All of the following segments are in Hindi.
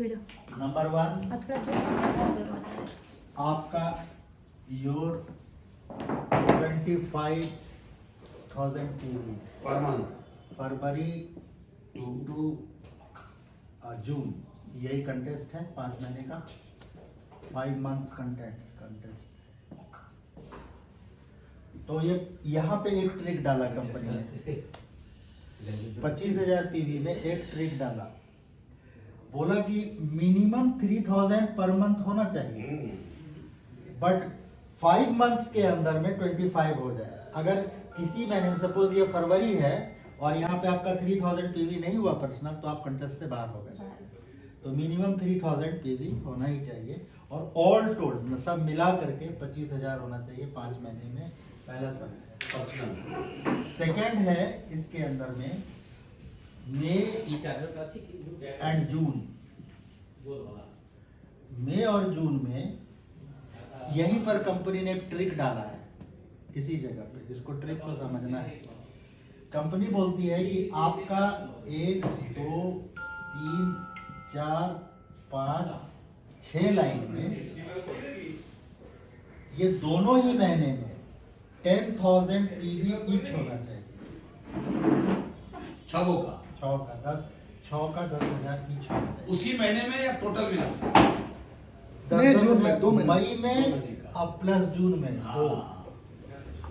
नंबर 1 आपका योर 25,000 टीवी पर मंथ फरवरी टू जून, यही कंटेस्ट है 5 महीने का, 5 मंथ्स कंटेस्ट। तो ये यहाँ पे एक ट्रिक डाला कंपनी ने, 25,000 पीवी में एक ट्रिक डाला, बोला कि मिनिमम 3,000 पर मंथ होना चाहिए, बट 5 मंथ्स के अंदर में 25 हो जाए। अगर किसी महीने में सपोज ये फरवरी है और यहाँ पे आपका 3,000 पीवी नहीं हुआ पर्सनल, तो आप कंटेस्ट से बाहर हो गए। तो मिनिमम 3,000 पीवी होना ही चाहिए, और ऑल टोल्ड सब मिला करके 25,000 होना चाहिए 5 महीने में। पहला सब सेकेंड है इसके अंदर में मई एंड जून, मई और जून में यहीं पर कंपनी ने एक ट्रिक डाला है, इसी जगह पे, इसको ट्रिक को समझना है। कंपनी बोलती है कि आपका 1 2 3 4 5 6 लाइन में ये दोनों ही महीने में 10,000 पीवी ईच होना चाहिए। छः का 10,000 ईच होना चाहिए उसी महीने में या टोटल मिला? मई जून में 2 महीने, मई में अब प्लस जून में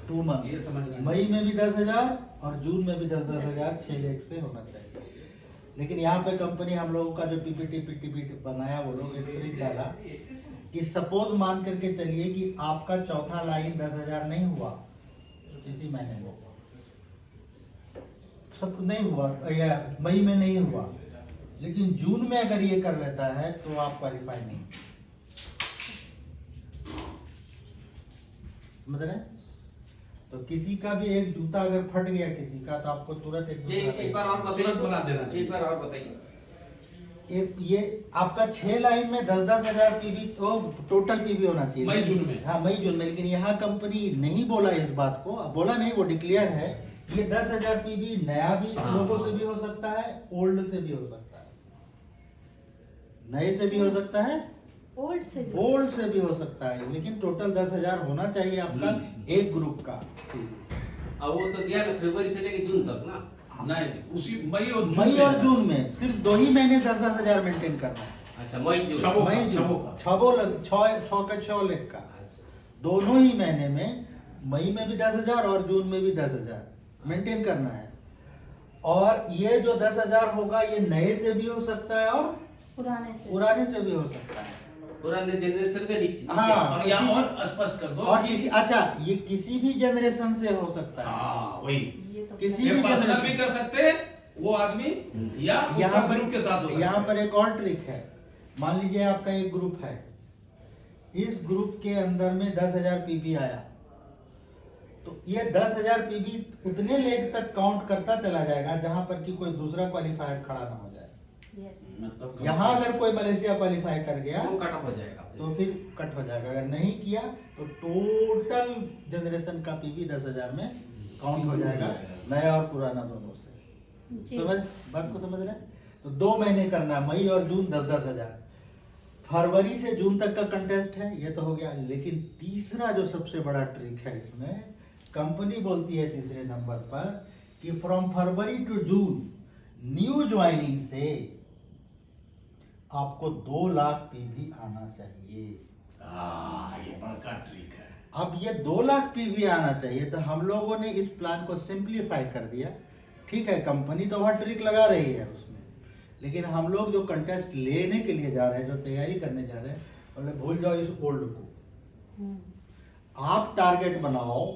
2 मंथ। ये समझना है। मई में भी 10,000 और जून में भी 10,000 6 लेख से होना चाहिए। लेकिन यहाँ पे कंपनी हम लोगों का जो पीपीटी बनाया, वो लोग एक ट्रिक डाला कि सपोज मान करके चलिए कि आपका चौथा लाइन 10,000 नहीं हुआ इसी महीने में, सब नहीं हुआ या मई में नहीं हुआ, लेकिन जून में अगर ये कर लेता है तो आप क्वालिफाई नहीं, समझ रहे हैं? तो किसी का भी एक जूता अगर फट गया किसी का, तो आपको तुरंत एक बार और तुरंत बना देना, एक बार और बताइए। ये आपका 6 लाइन में 10,000 पीवी तो टोटल पीवी होना चाहिए मई जून में। हाँ मई जून में, लेकिन यहाँ कंपनी नहीं बोला इस बात को, बोला नहीं, वो डिक्लेयर है ये 10,000 पीवी नया भी लोगों से भी हो सकता है, ओल्ड से भी हो सकता है, नए से भी हो सकता है, ओल्ड से भी हो सकता है, लेकिन टोटल 10,000 होना चाहिए आपका एक ग्रुप का। अब वो तो दिया ना फरवरी से लेके जून तक ना, नहीं उसी मई और जून में सिर्फ 2 ही महीने 10,000 मेंटेन करना है। अच्छा मई जून छह का 6 लेख का, दोनों ही महीने में, मई में भी 10,000 और जून में भी 10,000 मेंटेन करना है। और ये जो 10,000 होगा ये नए से भी हो सकता है और पुराने से भी हो सकता है, पुराने जनरेशन के नीचे। हाँ, और यहाँ और स्पष्ट कर दो और किसी, अच्छा ये किसी भी जनरेशन से हो सकता है, हाँ वही किसी ये भी पर्सनल भी जनरेशन। कर सकते हैं वो आदमी, या यहाँ पर ग्रुप के साथ हो सकता है। यहाँ पर एक और ट्रिक है, मान लीजिए आपका एक ग्रुप है, इस ग्रुप के अंदर में 10,000 पीवी आया, तो ये 10,000 पीवी उतने लेग तक काउंट करता चला जाएगा जहां पर कि कोई दूसरा क्वालिफायर खड़ा ना हो जाए। मतलब यहाँ अगर कोई मलेशिया क्वालिफाई कर गया वो कट ऑफ हो जाएगा, तो फिर कट हो जाएगा, अगर नहीं किया तो टोटल जनरेशन का पीवी 10,000 में काउंट हो जाएगा, नया और पुराना दोनों से। तो बात को समझ रहे हैं? तो 2 महीने करना, मई और जून 10,000। फरवरी से जून तक का कंटेस्ट है, ये तो हो गया। लेकिन तीसरा जो सबसे बड़ा ट्रिक है इसमें, कंपनी बोलती है तीसरे नंबर पर कि from February to June new joining से आपको 2 लाख पीवी आना चाहिए। ये बड़का ट्रिक है। अब ये 2 लाख पीवी आना चाहिए, तो हम लोगों ने इस प्लान को सिंप्लीफाई कर दिया। ठीक है, कंपनी तो वहाँ ट्रिक लगा रही है उसमें, लेकिन हम लोग जो कंटेस्ट लेने के लिए जा रहे हैं, जो तैयारी करने जा रहे हैं, बोले भूल जाओ इस ओल्ड को। आप टारगेट बनाओ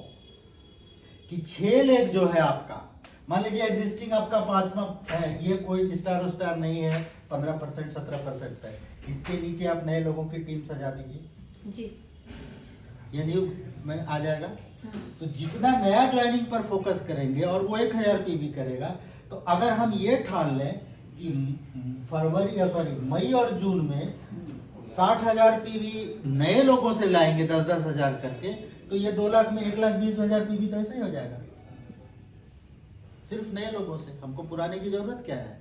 कि 6 लेख जो है आपका, मान लीजिए एग्जिस्टिंग आपका 5वां है, ये कोई स्टार नहीं है, 15% 17% है, इसके नीचे आप नए लोगों की टीम सजा दीजिए जी, ये न्यू में आ जाएगा। तो जितना नया ज्वाइनिंग पर फोकस करेंगे और वो 1,000 पीवी करेगा, तो अगर हम ये ठान लें कि मई और जून में 60,000 पीवी नए लोगों से लाएंगे 10,000 करके, तो ये 2 लाख में 1,20,000 पीवी तो ऐसे ही हो जाएगा, सिर्फ नए लोगों से। हमको पुराने की जरूरत क्या है?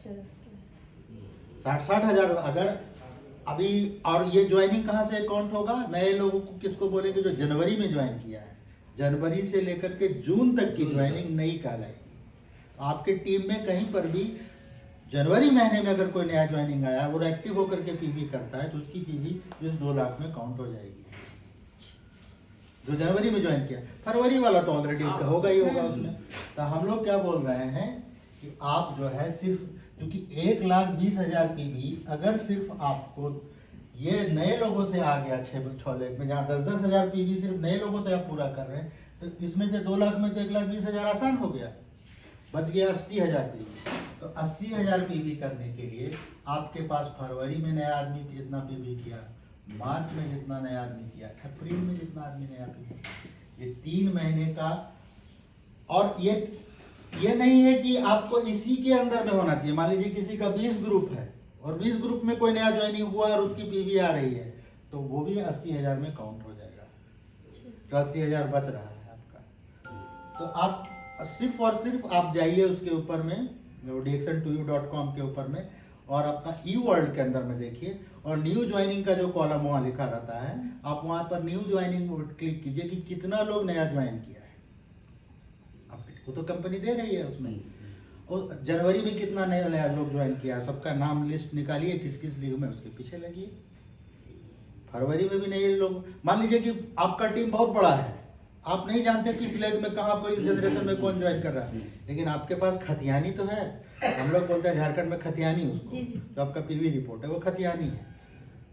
60,000 अगर अभी और ये ज्वाइनिंग कहाँ से अकाउंट होगा? नए लोगों को किसको बोलेंगे? जो जनवरी में ज्वाइन किया है। जनवरी से लेकर के जून तक की ज्वाइनिंग नहीं कहलाएगी। आपके टीम में कहीं पर भी जनवरी महीने में अगर कोई नया ज्वाइनिंग आया और एक्टिव होकर के पीवी करता है तो उसकी पीवी इस 2 लाख में काउंट हो जाएगी। जो जनवरी में ज्वाइन किया, फरवरी वाला तो ऑलरेडी होगा ही होगा उसमें। तो हम लोग क्या बोल रहे हैं कि आप जो है सिर्फ, क्योंकि 1,20,000 पीवी अगर सिर्फ आपको ये नए लोगों से आ गया 6 लाख में, जहाँ 10-10 हज़ार पीवी सिर्फ नए लोगों से आप पूरा कर रहे हैं, तो इसमें से 2 लाख में तो 1,20,000 आसान हो गया, बच गया 80,000 पीवी। तो 80,000 पीवी करने के लिए आपके पास फरवरी में नया आदमी जितना पीवी किया, मार्च में जितना नया आदमी किया, अप्रैल में जितना आदमी नया पीवी, ये 3 महीने का। और ये नहीं है कि आपको इसी के अंदर में होना चाहिए। मान लीजिए किसी का 20 ग्रुप है और 20 ग्रुप में कोई नया ज्वाइनिंग हुआ और उसकी पीवी आ रही है, तो वो भी 80,000 में काउंट हो जाएगा। तो 80,000 बच रहा है आपका। तो आप सिर्फ और सिर्फ आप जाइए उसके ऊपर में, dxn2u.com के ऊपर में, और अपना ई वर्ल्ड के अंदर में देखिए, और न्यू ज्वाइनिंग का जो कॉलम वहाँ लिखा रहता है, आप वहाँ पर न्यू ज्वाइनिंग क्लिक कीजिए कि कितना लोग नया ज्वाइन किया है। वो तो कंपनी दे रही है उसमें। और जनवरी में कितना नया लोग ज्वाइन किया, सबका नाम लिस्ट निकालिए, किस किस लीग में, उसके पीछे लगिए। फरवरी में भी नए लोग, मान लीजिए कि आपका टीम बहुत बड़ा है, आप नहीं जानते किस लेग में कहाँ कोई जनरेशन में कौन ज्वाइन कर रहा है, लेकिन आपके पास खतियानी तो है। हम लोग बोलते हैं झारखंड में खतियानी उसको, तो आपका पीवी रिपोर्ट है वो खतियानी है,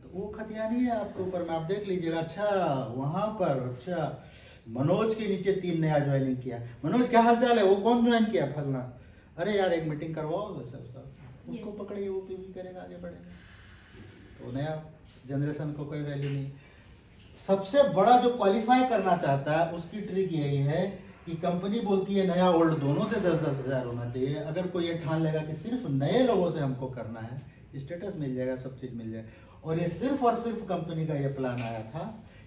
तो वो खतियानी है आपके ऊपर में, आप देख लीजिएगा। अच्छा वहाँ पर, अच्छा मनोज के नीचे 3 नया ज्वाइनिंग किया, मनोज क्या हाल चाल है, वो कौन ज्वाइन किया, फलना, अरे यार एक मीटिंग करवाओ, सब उसको पकड़िए, वो पीवी करेगा, आगे बढ़ेगा। तो नया जनरेशन को कोई वैल्यू नहीं। सबसे बड़ा जो क्वालिफाई करना चाहता है उसकी ट्रिक यही है कि कंपनी बोलती है नया ओल्ड दोनों से 10-10 हज़ार होना चाहिए। अगर कोई ये ठान लेगा कि सिर्फ नए लोगों से हमको करना है, स्टेटस मिल जाएगा, सब चीज़ मिल जाएगा। और ये सिर्फ और सिर्फ कंपनी का ये प्लान आया था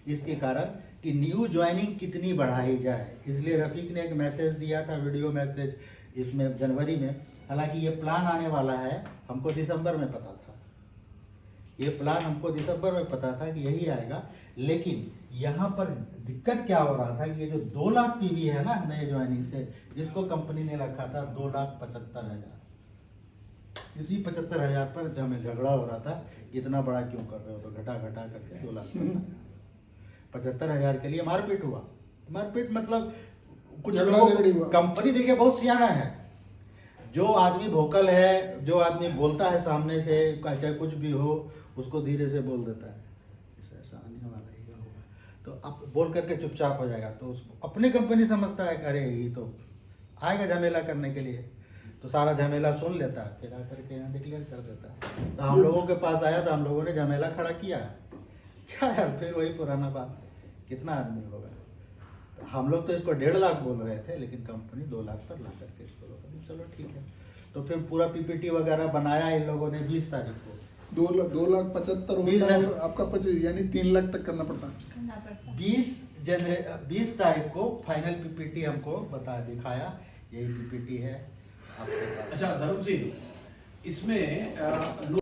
इसके कारण कि न्यू ज्वाइनिंग कितनी बढ़ाई जाए, इसलिए रफीक ने एक मैसेज दिया था, वीडियो मैसेज, इसमें जनवरी में। हालांकि ये प्लान आने वाला है, हमको दिसंबर में पता था, ये प्लान हमको दिसंबर में पता था कि यही आएगा। लेकिन यहाँ पर दिक्कत क्या हो रहा था कि ये जो 2 लाख पीवी है ना नए ज्वाइनिंग से, जिसको कंपनी ने रखा था 2,75,000, इसी 75,000 पर जब हमें झगड़ा हो रहा था, इतना बड़ा क्यों कर रहे हो, तो घटा करके 2 लाख 75,000 के लिए मारपीट हुआ। मारपीट मतलब कुछ कंपनी देखिए बहुत सियाना है, जो आदमी वोकल है, जो आदमी बोलता है सामने से, चाहे कुछ भी हो, उसको धीरे से बोल देता है, ऐसा आने वाला ही होगा, तो अब बोल करके चुपचाप हो जाएगा। तो अपनी कंपनी समझता है कि अरे ये तो आएगा झमेला करने के लिए, तो सारा झमेला सुन लेता है, फिर आकर के यहाँ डिक्लेयर कर देता है। तो हम लोगों के पास आया तो हम लोगों ने झमेला खड़ा किया, क्या यार, फिर वही पुराना बात, कितना आदमी होगा। तो हम लोग तो इसको 1.5 लाख बोल रहे थे, लेकिन कंपनी 2 लाख पर ला करके इसको रोका। चलो ठीक है, तो फिर पूरा पीपीटी वगैरह बनाया इन लोगों ने 20 तारीख को। 2,75,000 होता है आपका 25, यानी 3 लाख तक करना पड़ता है। 20 तारीख को फाइनल पीपीटी हमको दिखाया, यही पीपीटी है आपके पास। अच्छा धर्म सिंह, इसमें